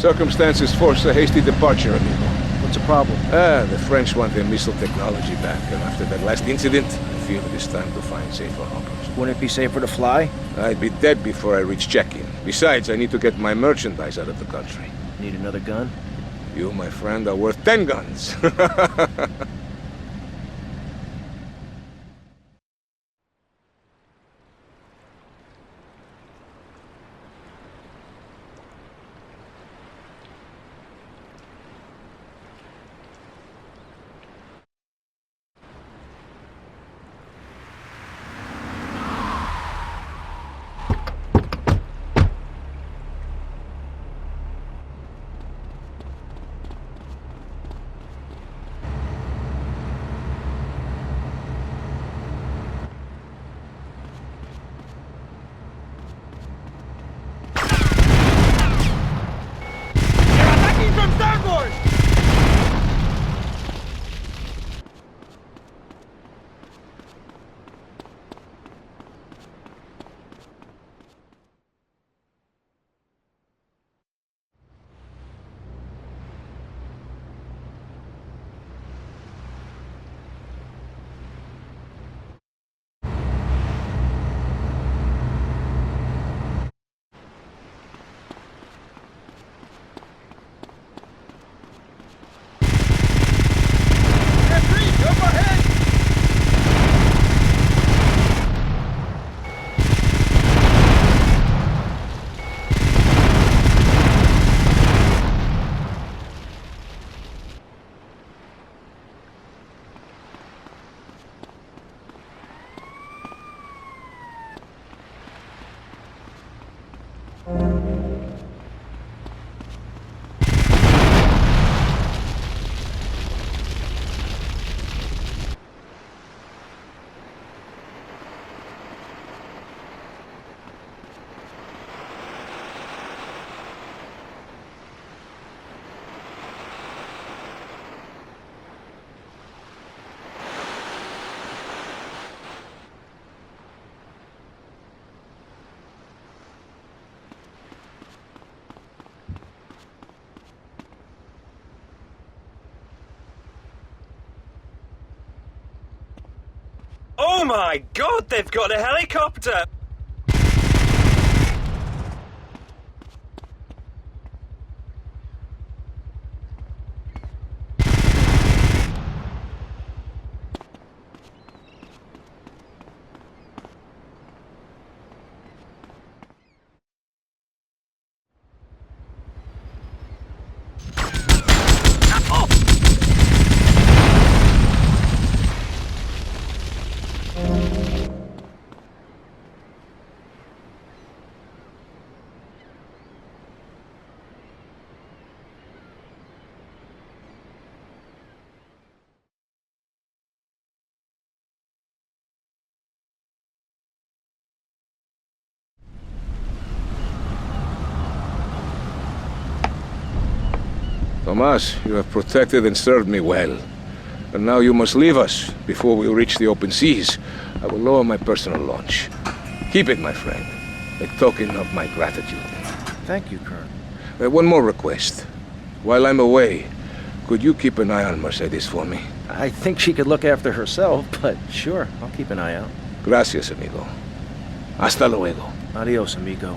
Circumstances force a hasty departure, amigo. What's the problem? The French want their missile technology back, and after that last incident, I feel it is time to find safer harbors. Wouldn't it be safer to fly? I'd be dead before I reach check-in. Besides, I need to get my merchandise out of the country. Need another gun? You, my friend, are worth 10 guns. Oh my god, they've got a helicopter! Tomas, you have protected and served me well. But now you must leave us before we reach the open seas. I will lower my personal launch. Keep it, my friend. A token of my gratitude. Thank you, Colonel. One more request. While I'm away, could you keep an eye on Mercedes for me? I think she could look after herself, but sure, I'll keep an eye out. Gracias, amigo. Hasta luego. Adios, amigo.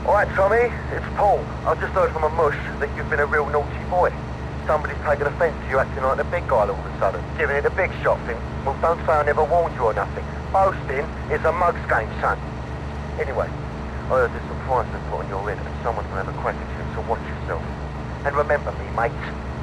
Alright, Tommy, it's Paul. I've just heard from a mush that you've been a real naughty boy. Somebody's taken offence to you acting like the big guy all of a sudden, giving it a big shot thing. Well, don't say I never warned you or nothing. Boasting is a mug's game, son. Anyway, I heard there's some price been put on your head and someone's gonna have a crack at you, so watch yourself. And remember me, mate.